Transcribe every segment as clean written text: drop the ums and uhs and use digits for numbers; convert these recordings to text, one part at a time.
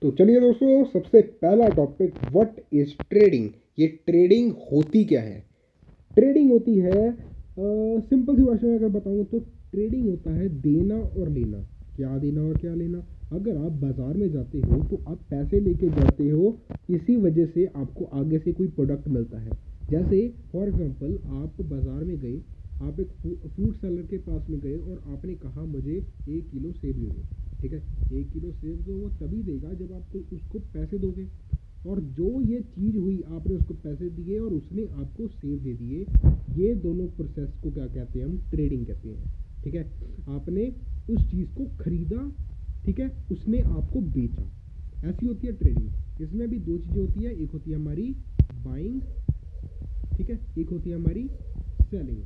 तो चलिए दोस्तों, सबसे पहला टॉपिक, व्हाट इज ट्रेडिंग। ये ट्रेडिंग होती क्या है? ट्रेडिंग होती है, सिंपल सी भाषा में अगर बताऊं तो ट्रेडिंग होता है देना और लेना। क्या देना और क्या लेना? अगर आप बाजार में जाते हो तो आप पैसे लेके जाते हो, इसी वजह से आपको आगे से कोई प्रोडक्ट मिलता है। जैसे फॉर एग्जांपल, आप बाजार में गए, आप एक फ्रूट सेलर के पास में गए और आपने कहा मुझे 1 किलो सेब दे दो। ठीक है, 1 किलो सेब तो वो तभी देगा जब आप उसको पैसे दोगे। और जो ये चीज़ हुई, आपने उसको पैसे दिए और उसने आपको सेव दे दिए, ये दोनों प्रोसेस को क्या कहते हैं? हम ट्रेडिंग कहते हैं। ठीक है, आपने उस चीज़ को खरीदा, ठीक है, उसने आपको बेचा, ऐसी होती है ट्रेडिंग। इसमें भी दो चीज़ें होती है, एक होती है हमारी बाइंग, ठीक है, एक होती है हमारी सेलिंग।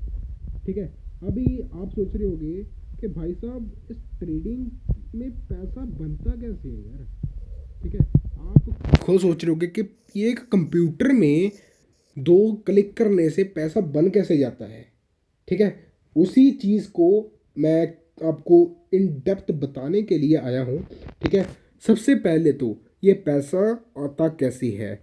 ठीक है, अभी आप सोच रहे होंगे कि भाई साहब, इस ट्रेडिंग में पैसा बनता कैसे है यार? ठीक है, आप खुद सोच रहे होगे कि ये एक कंप्यूटर में 2 क्लिक करने से पैसा बन कैसे जाता है। ठीक है, उसी चीज़ को मैं आपको इन डेप्थ बताने के लिए आया हूँ। ठीक है, सबसे पहले तो ये पैसा आता कैसे है।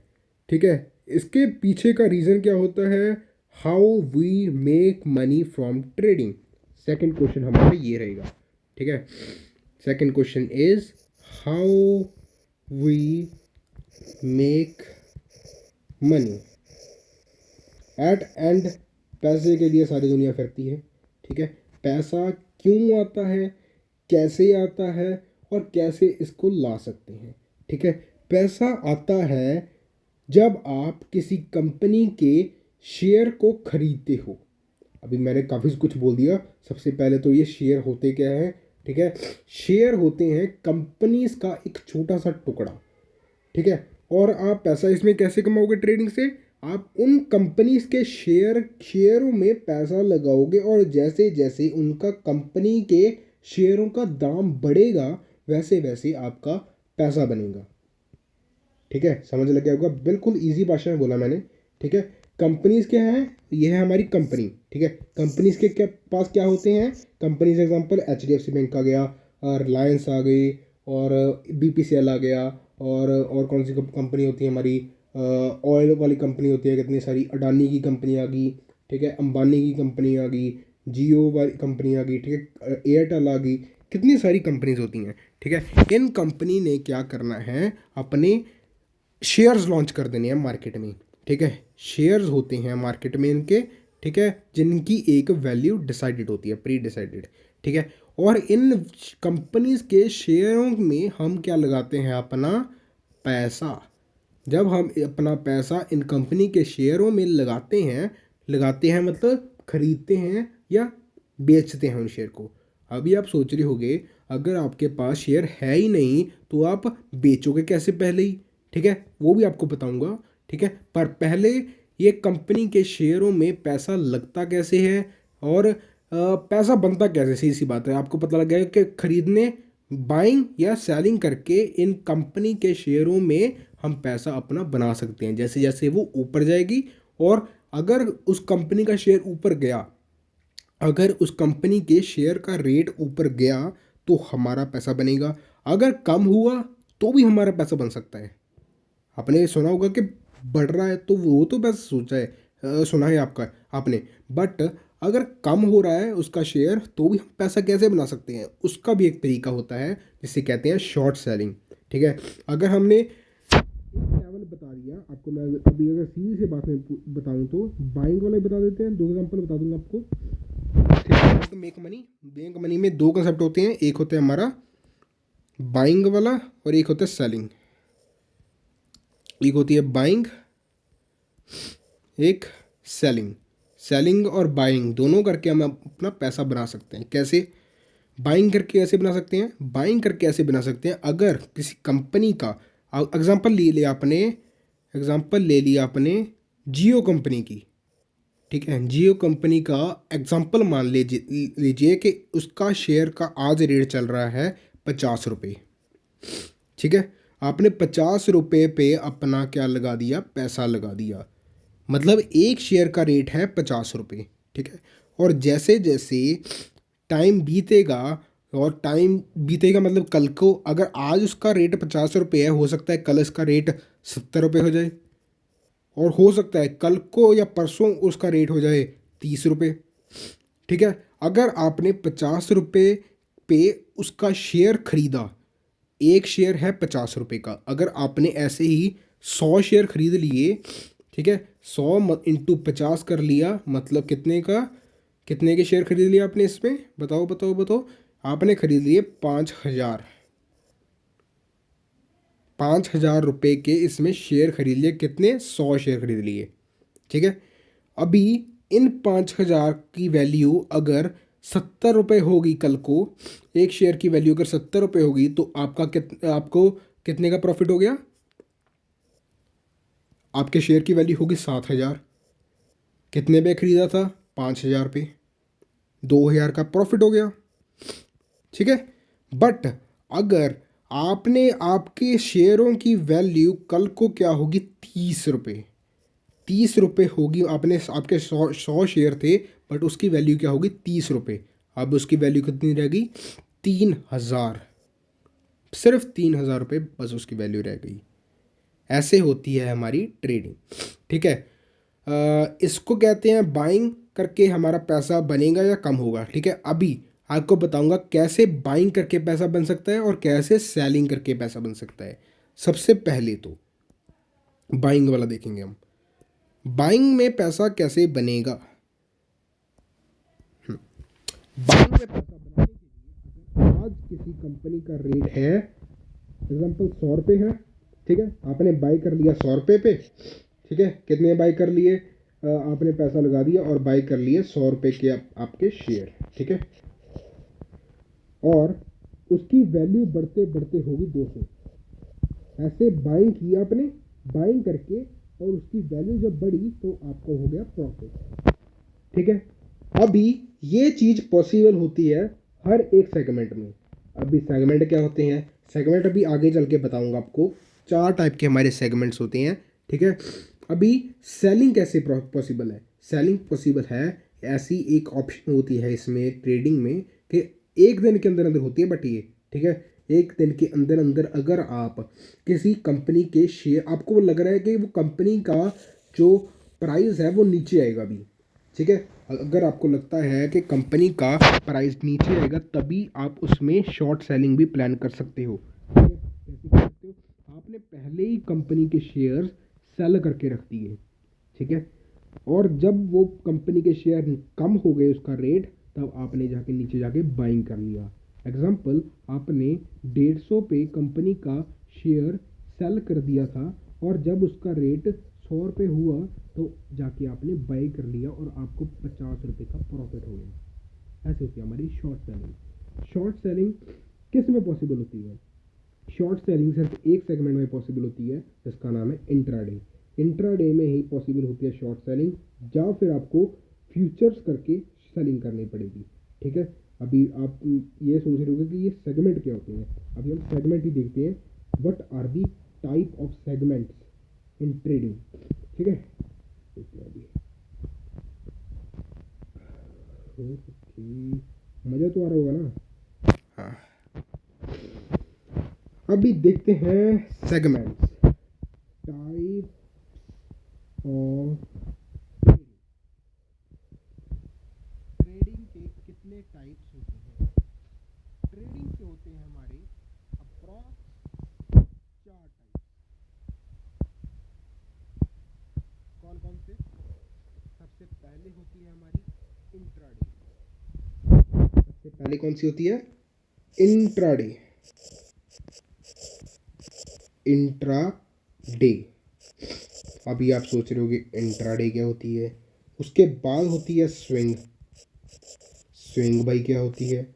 ठीक है, इसके पीछे का रीज़न क्या होता है? How we make money from trading. Second question हमारा ये रहेगा। ठीक है, second question is how we make money. At end, पैसे के लिए सारी दुनिया फिरती है। ठीक है, पैसा क्यों आता है, कैसे आता है और कैसे इसको ला सकते हैं। ठीक है, पैसा आता है जब आप किसी कंपनी के शेयर को खरीदते हो। अभी मैंने काफ़ी कुछ बोल दिया। सबसे पहले तो ये शेयर होते क्या है? ठीक है, शेयर होते हैं कंपनीज का एक छोटा सा टुकड़ा। ठीक है, और आप पैसा इसमें कैसे कमाओगे? ट्रेडिंग से। आप उन कंपनीज के शेयरों में पैसा लगाओगे और जैसे जैसे उनका कंपनी के शेयरों का दाम बढ़ेगा, वैसे वैसे आपका पैसा बनेगा। ठीक है, समझ लग गया होगा, बिल्कुल इजी भाषा में बोला मैंने। ठीक है, कंपनीज क्या है? ये है हमारी कंपनी। ठीक है, कंपनीज के क्या पास क्या होते हैं? कंपनीज एग्जांपल HDFC बैंक आ गया, रिलायंस आ गई, और BPCL आ गया, और कौन सी कंपनी होती है हमारी? ऑयल वाली कंपनी होती है कितनी सारी, अडानी की कंपनी आ गई। ठीक है, अंबानी की कंपनी आ गई, जियो वाली कंपनी आ गई। ठीक है, एयरटेल आ गई, कितनी सारी कंपनीज होती हैं। ठीक है, इन कंपनी ने क्या करना है? अपने शेयर्स लॉन्च कर देने हैं मार्केट में। ठीक है, शेयर्स होते हैं मार्केट में इनके। ठीक है, जिनकी एक वैल्यू डिसाइडेड होती है, प्री डिसाइडेड। ठीक है, और इन कंपनीज के शेयरों में हम क्या लगाते हैं? अपना पैसा। जब हम अपना पैसा इन कंपनी के शेयरों में लगाते हैं मतलब खरीदते हैं या बेचते हैं उन शेयर को। अभी आप सोच रहे होगे, अगर आपके पास शेयर है ही नहीं तो आप बेचोगे कैसे पहले ही? ठीक है, वो भी आपको बताऊंगा। ठीक है, पर पहले ये कंपनी के शेयरों में पैसा लगता कैसे है और पैसा बनता कैसे? सीधी सी बात है, आपको पता लग गया कि खरीदने, बाइंग या सेलिंग करके इन कंपनी के शेयरों में हम पैसा अपना बना सकते हैं। जैसे जैसे वो ऊपर जाएगी, और अगर उस कंपनी का शेयर ऊपर गया, अगर उस कंपनी के शेयर का रेट ऊपर गया तो हमारा पैसा बनेगा। अगर कम हुआ तो भी हमारा पैसा बन सकता है। आपने सुना होगा कि बढ़ रहा है तो वो तो बस सोचा है, सुना है आपने। बट अगर कम हो रहा है उसका शेयर तो भी हम पैसा कैसे बना सकते हैं? उसका भी एक तरीका होता है जिसे कहते हैं शॉर्ट सेलिंग। ठीक है, अगर हमने लेवल बता दिया आपको, मैं अभी अगर सीधी से बात में बताऊं तो बाइंग वाला बता देते हैं। 2 एग्जांपल बता दूंगा आपको। तो मेक मनी में 2 कंसेप्ट होते हैं, एक होता है हमारा बाइंग वाला और एक होता है सेलिंग। एक होती है बाइंग, एक सेलिंग। सेलिंग और बाइंग दोनों करके हम अपना पैसा बना सकते हैं। कैसे बाइंग करके? ऐसे बना सकते हैं, बाइंग करके ऐसे बना सकते हैं, अगर किसी कंपनी का एग्जांपल ले लिया आपने जियो कंपनी की। ठीक है, जियो कंपनी का एग्जांपल मान लीजिए कि उसका शेयर का आज रेट चल रहा है 50 रुपये। ठीक है, आपने 50 रुपये पे अपना क्या लगा दिया? पैसा लगा दिया। मतलब एक शेयर का रेट है 50 रुपये। ठीक है, और जैसे जैसे टाइम बीतेगा, और टाइम बीतेगा मतलब कल को अगर आज उसका रेट 50 रुपये है, हो सकता है कल इसका रेट 70 रुपये हो जाए, और हो सकता है कल को या परसों उसका रेट हो जाए 30 रुपये। ठीक है, अगर आपने 50 रुपये पे उसका शेयर खरीदा, एक शेयर है 50 रुपये का, अगर आपने ऐसे ही 100 शेयर खरीद लिए, ठीक है, 100 × 50 कर लिया, मतलब कितने का, कितने के शेयर खरीद लिए आपने इसमें, बताओ बताओ बताओ। आपने खरीद लिए 5,000, 5,000 रुपये के इसमें शेयर खरीद लिए, कितने, 100 शेयर खरीद लिए। ठीक है, अभी इन 5,000 की वैल्यू अगर 70 रुपये होगी कल को, एक शेयर की वैल्यू अगर 70 रुपये होगी, तो आपको कितने का प्रॉफिट हो गया, आपके शेयर की वैल्यू होगी 7,000। कितने पे खरीदा था, 5,000 पे, 2,000 का प्रॉफिट हो गया। ठीक है, बट अगर आपने, आपके शेयरों की वैल्यू कल को क्या होगी, 30 रुपये, 30 रुपये होगी। आपने, आपके 100 शेयर थे, बट उसकी वैल्यू क्या होगी, 30 रुपये। अब उसकी वैल्यू कितनी रहेगी, 3,000, सिर्फ 3,000 रुपये बस उसकी वैल्यू रह गई। ऐसे होती है हमारी ट्रेडिंग। ठीक है, इसको कहते हैं बाइंग करके हमारा पैसा बनेगा या कम होगा। ठीक है, अभी आपको बताऊंगा कैसे बाइंग करके पैसा बन सकता है और कैसे सेलिंग करके पैसा बन सकता है। सबसे पहले तो बाइंग वाला देखेंगे हम, बाइंग में पैसा कैसे बनेगा। बाइंग में पैसा बनाने के लिए, अगर आज किसी कंपनी का रेट है एग्जाम्पल 100 रुपये है, ठीक है, आपने बाई कर लिया 100 रुपये पे, ठीक है, कितने बाई कर लिए, आपने पैसा लगा दिया और बाई कर लिए 100 रुपये के आपके शेयर। ठीक है, और उसकी वैल्यू बढ़ते बढ़ते होगी 200, ऐसे बाइंग किया आपने, बाइंग करके, और उसकी वैल्यू जब बढ़ी तो आपको हो गया प्रॉफिट। ठीक है, अभी ये चीज़ पॉसिबल होती है हर एक सेगमेंट में। अभी सेगमेंट क्या होते हैं, सेगमेंट अभी आगे चल के बताऊंगा आपको। 4 टाइप के हमारे सेगमेंट्स होते हैं। ठीक है, अभी सेलिंग कैसे पॉसिबल है, सेलिंग पॉसिबल है, ऐसी एक ऑप्शन होती है इसमें ट्रेडिंग में कि एक दिन के अंदर अंदर होती है, बट ये, ठीक है, एक दिन के अंदर अंदर अगर आप किसी कंपनी के शेयर, आपको लग रहा है कि वो कंपनी का जो प्राइस है वो नीचे आएगा अभी, ठीक है, अगर आपको लगता है कि कंपनी का प्राइस नीचे आएगा, तभी आप उसमें शॉर्ट सेलिंग भी प्लान कर सकते हो। ठीक है, कैसे कर सकते हो, आपने पहले ही कंपनी के शेयर सेल करके रख दिए। ठीक है, और जब वो कंपनी के शेयर कम हो गए उसका रेट, तब आपने जाके नीचे जाके बाइंग कर लिया। एग्जाम्पल, आपने 150 पे कंपनी का शेयर सेल कर दिया था, और जब उसका रेट 100 रुपये हुआ, तो जाके आपने बाई कर लिया और आपको 50 रुपये का प्रॉफिट हो गया। ऐसे होती है हमारी शॉर्ट सेलिंग। शॉर्ट सेलिंग किस में पॉसिबल होती है, शॉर्ट सेलिंग सिर्फ एक सेगमेंट में पॉसिबल होती है, जिसका नाम है इंट्राडे। इंट्राडे में ही पॉसिबल होती है शॉर्ट सेलिंग, या फिर आपको फ्यूचर्स करके सेलिंग करनी पड़ेगी। ठीक है, अभी आप ये सोच रहे होंगे कि ये सेगमेंट क्या होते हैं। अभी हम सेगमेंट ही देखते हैं, what are the type of segments in trading. ठीक है, अभी मज़ा तो आ रहा होगा ना। हाँ, अभी देखते हैं सेगमेंट्स, टाइप ऑफ ट्रेडिंग के कितने टाइप्स होते हैं। ट्रेडिंग के होते हैं हमारे अप्रॉक्स 4 टाइप। कौन कौन से, सबसे पहले होती है हमारी इंट्राडे। सबसे पहले कौन सी होती है, इंट्राडे, इंट्राडे। अभी आप सोच रहे होगे इंट्राडे क्या होती है। उसके बाद होती है स्विंग, स्विंग बाई क्या होती है।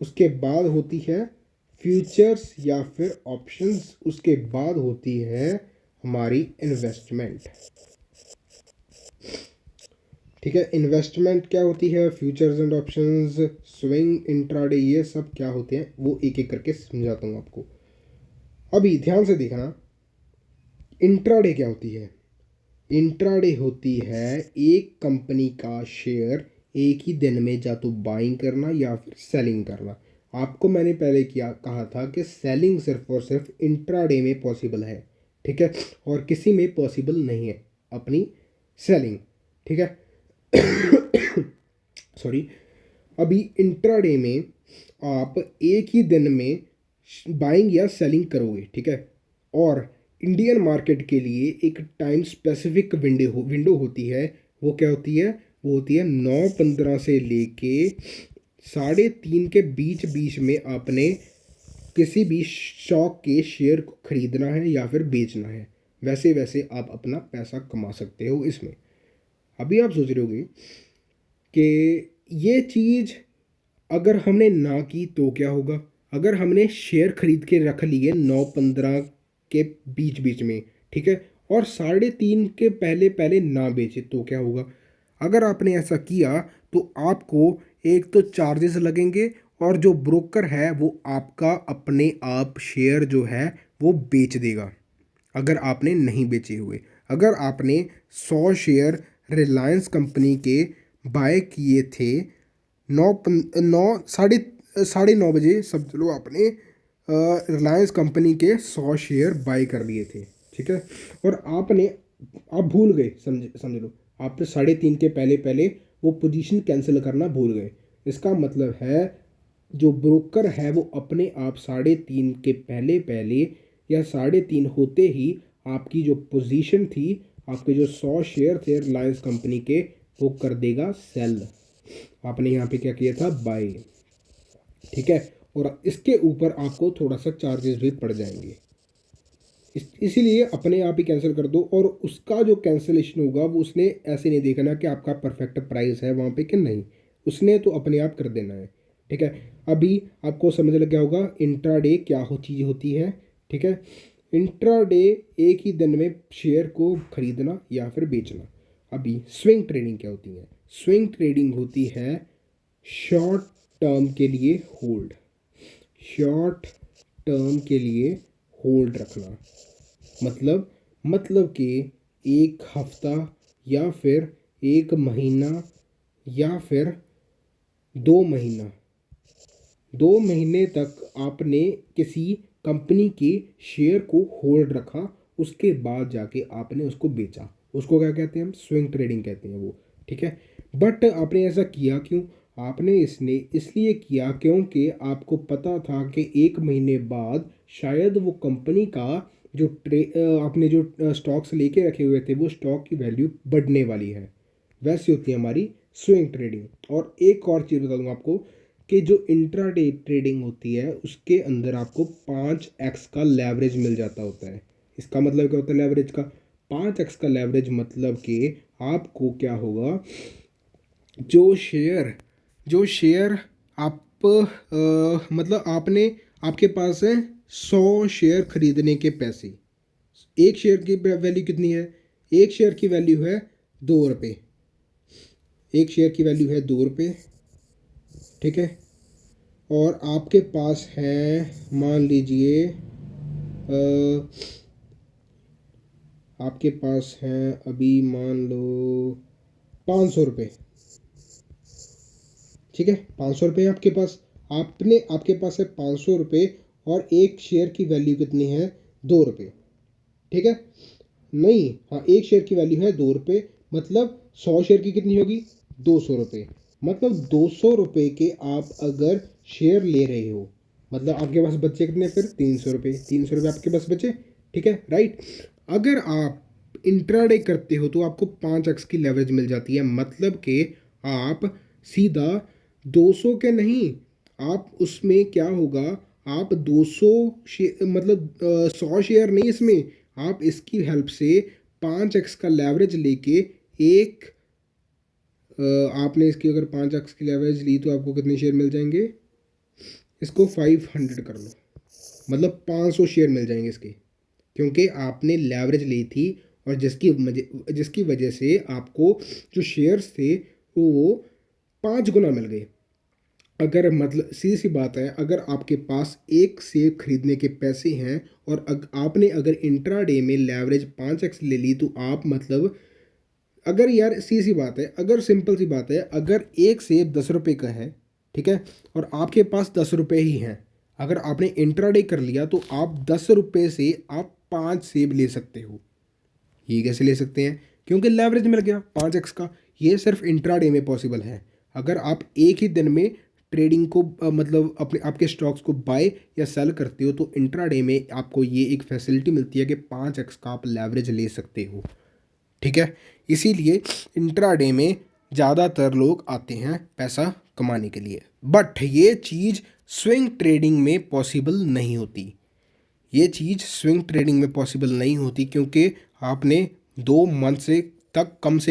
उसके बाद होती है फ्यूचर्स या फिर ऑप्शंस। उसके बाद होती है हमारी इन्वेस्टमेंट। ठीक है, इन्वेस्टमेंट क्या होती है, futures and options, swing, intraday, ये सब क्या होते हैं वो एक एक करके समझाता हूँ आपको। अभी ध्यान से देखना, इंट्राडे क्या होती है। इंट्राडे होती है एक कंपनी का शेयर एक ही दिन में या तो बाइंग करना या फिर सेलिंग करना। आपको मैंने पहले किया कहा था कि सेलिंग सिर्फ और सिर्फ इंट्राडे में पॉसिबल है, ठीक है, और किसी में पॉसिबल नहीं है अपनी सेलिंग, ठीक है। सॉरी। अभी इंट्राडे में आप एक ही दिन में बाइंग या सेलिंग करोगे, ठीक है, और इंडियन मार्केट के लिए एक टाइम स्पेसिफिक विंडो होती है। वो क्या होती है? वो होती है 9:15 से लेके 3:30 के बीच बीच में आपने किसी भी स्टॉक के शेयर को खरीदना है या फिर बेचना है। वैसे वैसे आप अपना पैसा कमा सकते हो इसमें। अभी आप सोच रहे होगे कि ये चीज़ अगर हमने ना की तो क्या होगा? अगर हमने शेयर खरीद के रख लिए 9:15 के बीच बीच में, ठीक है, और 3:30 के पहले पहले ना बेचे तो क्या होगा? अगर आपने ऐसा किया तो आपको एक तो चार्जेस लगेंगे, और जो ब्रोकर है वो आपका अपने आप शेयर जो है वो बेच देगा अगर आपने नहीं बेचे हुए। अगर आपने 100 शेयर रिलायंस कंपनी के बाय किए थे 9 साढ़े 9 बजे, सब चलो आपने रिलायंस कंपनी के 100 शेयर बाय कर लिए थे, ठीक है, और आप भूल गए, समझ लो आपने 3:30 के पहले पहले वो पोजीशन कैंसिल करना भूल गए। इसका मतलब है जो ब्रोकर है वो अपने आप 3:30 के पहले पहले या 3:30 होते ही आपकी जो पोजीशन थी, आपके जो 100 शेयर थे रिलायंस कंपनी के, वो कर देगा सेल। आपने यहाँ पे क्या किया था? बाय, ठीक है, और इसके ऊपर आपको थोड़ा सा चार्जेस भी पड़ जाएंगे। इसीलिए अपने आप ही कैंसिल कर दो, और उसका जो कैंसिलेशन होगा वो उसने ऐसे नहीं देखना कि आपका परफेक्ट प्राइस है वहाँ पे कि नहीं, उसने तो अपने आप कर देना है, ठीक है। अभी आपको समझ लग गया होगा इंट्राडे क्या चीज़ होती है, ठीक है। इंट्राडे एक ही दिन में शेयर को खरीदना या फिर बेचना। अभी स्विंग ट्रेडिंग क्या होती है? स्विंग ट्रेडिंग होती है शॉर्ट टर्म के लिए होल्ड, शॉर्ट टर्म के लिए होल्ड रखना। मतलब कि एक हफ्ता या फिर एक महीना या फिर 2 महीना, 2 महीने तक आपने किसी कंपनी के शेयर को होल्ड रखा, उसके बाद जाके आपने उसको बेचा, उसको क्या कहते हैं? हम स्विंग ट्रेडिंग कहते हैं वो, ठीक है। बट आपने ऐसा किया क्यों? आपने इसने इसलिए किया क्योंकि आपको पता था कि 1 महीने बाद शायद वो कंपनी का जो आपने जो स्टॉक्स लेके रखे हुए थे वो स्टॉक की वैल्यू बढ़ने वाली है। वैसी होती है हमारी स्विंग ट्रेडिंग। और एक और चीज़ बता दूंगा आपको कि जो इंट्राडे ट्रेडिंग होती है उसके अंदर आपको 5x का लेवरेज मिल जाता होता है। इसका मतलब क्या होता है लेवरेज का? 5x का लेवरेज मतलब कि आपको क्या होगा, जो शेयर आप मतलब आपके पास है 100 शेयर खरीदने के पैसे। एक शेयर की वैल्यू कितनी है? एक शेयर की वैल्यू है 2 रुपये। एक शेयर की वैल्यू है 2 रुपये, ठीक है। और आपके पास है, मान लीजिए आपके पास है अभी मान लो 500 रुपये, ठीक है, 500 रुपये आपके पास। आपके पास है 500 रुपये, और एक शेयर की वैल्यू कितनी है? 2 रुपये, ठीक है। नहीं, हाँ, एक शेयर की वैल्यू है 2 रुपये, मतलब 100 शेयर की कितनी होगी? 200 रुपये। मतलब 200 रुपये के आप अगर शेयर ले रहे हो, मतलब आपके पास बचे कितने फिर? 300 रुपये। 300 रुपये आपके पास बचे, ठीक है, राइट। अगर आप इंट्राडे करते हो तो आपको 5x की लेवरेज मिल जाती है, मतलब कि आप सीधा 200 के नहीं, आप उसमें क्या होगा, आप 200 शेयर मतलब 100 शेयर नहीं, इसमें आप इसकी हेल्प से 5x का लेवरेज लेके एक आपने इसकी अगर 5x की लेवरेज ली तो आपको कितने शेयर मिल जाएंगे? इसको 500 कर लो, मतलब 500 शेयर मिल जाएंगे इसके, क्योंकि आपने लेवरेज ली थी, और जिसकी वजह से आपको जो शेयर्स थे वो 5 गुना मिल गए। अगर मतलब सीधी सी बात है, अगर आपके पास एक सेब खरीदने के पैसे हैं, और आपने अगर इंट्राडे में लेवरेज 5x ले ली, तो आप मतलब अगर यार सीधी सी बात है, अगर सिंपल सी बात है, अगर एक सेब 10 रुपये का है, ठीक है, और आपके पास 10 रुपये ही हैं। अगर आपने इंट्राडे कर लिया तो आप 10 रुपये से आप 5 सेब ले सकते हो। ये कैसे ले सकते हैं? क्योंकि लेवरेज मिल गया 5x का। ये सिर्फ इंट्राडे में पॉसिबल है। अगर आप एक ही दिन में ट्रेडिंग को मतलब अपने आपके स्टॉक्स को बाय या सेल करते हो तो इंट्राडे में आपको ये एक फैसिलिटी मिलती है कि 5x का आप लेवरेज ले सकते हो। ठीक है, इसीलिए इंट्राडे में ज़्यादातर लोग आते हैं पैसा कमाने के लिए। बट ये चीज़ स्विंग ट्रेडिंग में पॉसिबल नहीं होती। ये चीज़ स्विंग ट्रेडिंग में पॉसिबल नहीं होती क्योंकि आपने 2 मंथ से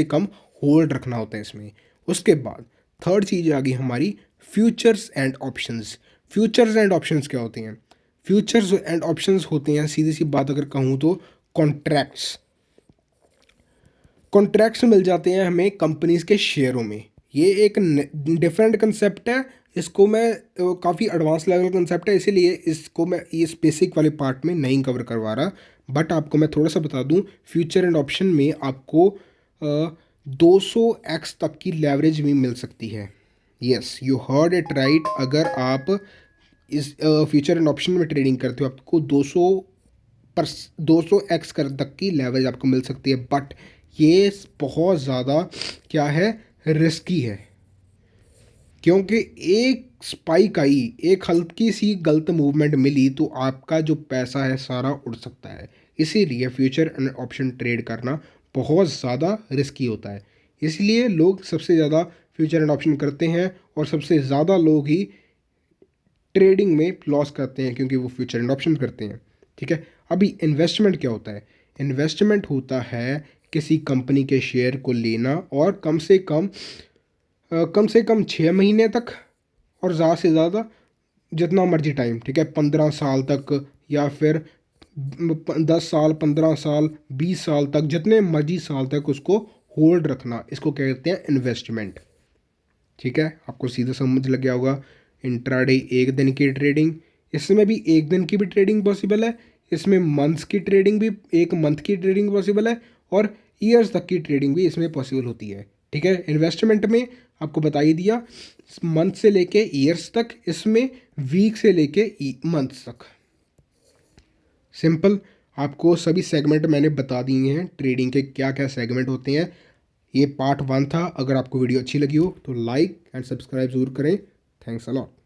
कम होल्ड रखना होता है इसमें। उसके बाद थर्ड चीज़ आ गई हमारी futures and options. Futures and options क्या होते हैं? फ्यूचर्स एंड ऑप्शंस होते हैं, सीधी सी बात अगर कहूँ तो, कॉन्ट्रैक्ट्स। कॉन्ट्रैक्ट्स मिल जाते हैं हमें कंपनीज के शेयरों में। ये एक डिफरेंट कंसेप्ट है। इसको मैं काफ़ी एडवांस लेवल कंसेप्ट है, इसीलिए इसको मैं इस बेसिक वाले पार्ट में नहीं कवर करवा रहा। बट आपको मैं थोड़ा सा बता दूं, फ्यूचर एंड ऑप्शन में आपको 200x तक की लेवरेज भी मिल सकती है। Yes, you heard it right. अगर आप इस फ्यूचर एंड ऑप्शन में ट्रेडिंग करते हो आपको 200x तक की लेवरेज आपको मिल सकती है। बट ये बहुत ज़्यादा क्या है, रिस्की है। क्योंकि एक स्पाइक आई, एक हल्की सी गलत मूवमेंट मिली तो आपका जो पैसा है सारा उड़ सकता है। इसीलिए फ्यूचर एंड ऑप्शन ट्रेड करना बहुत ज़्यादा रिस्की होता है। इसलिए लोग सबसे ज़्यादा फ्यूचर एंड ऑप्शन करते हैं और सबसे ज़्यादा लोग ही ट्रेडिंग में लॉस करते हैं क्योंकि वो फ्यूचर एंड ऑप्शन करते हैं। ठीक है, अभी इन्वेस्टमेंट क्या होता है? इन्वेस्टमेंट होता है किसी कंपनी के शेयर को लेना और कम से कम 6 महीने तक और ज़्यादा से ज़्यादा जितना मर्जी टाइम, ठीक है, 15 साल तक या फिर 10 साल, 15 साल, 20 साल तक, जितने मर्जी साल तक उसको होल्ड रखना, इसको कहते हैं इन्वेस्टमेंट। ठीक है, आपको सीधा समझ लग गया होगा। इंट्राडे एक दिन की ट्रेडिंग, इसमें भी एक दिन की भी ट्रेडिंग पॉसिबल है, इसमें मंथ्स की ट्रेडिंग भी, 1 मंथ की ट्रेडिंग पॉसिबल है, और ईयर्स तक की ट्रेडिंग भी इसमें पॉसिबल होती है। ठीक है, इन्वेस्टमेंट में आपको बता ही दिया, मंथ से लेके ईयर्स तक, इसमें वीक से लेके मंथ्स तक। सिंपल, आपको सभी सेगमेंट मैंने बता दिए हैं, ट्रेडिंग के क्या क्या सेगमेंट होते हैं। ये पार्ट 1 था। अगर आपको वीडियो अच्छी लगी हो तो लाइक एंड सब्सक्राइब ज़रूर करें। Thanks a lot.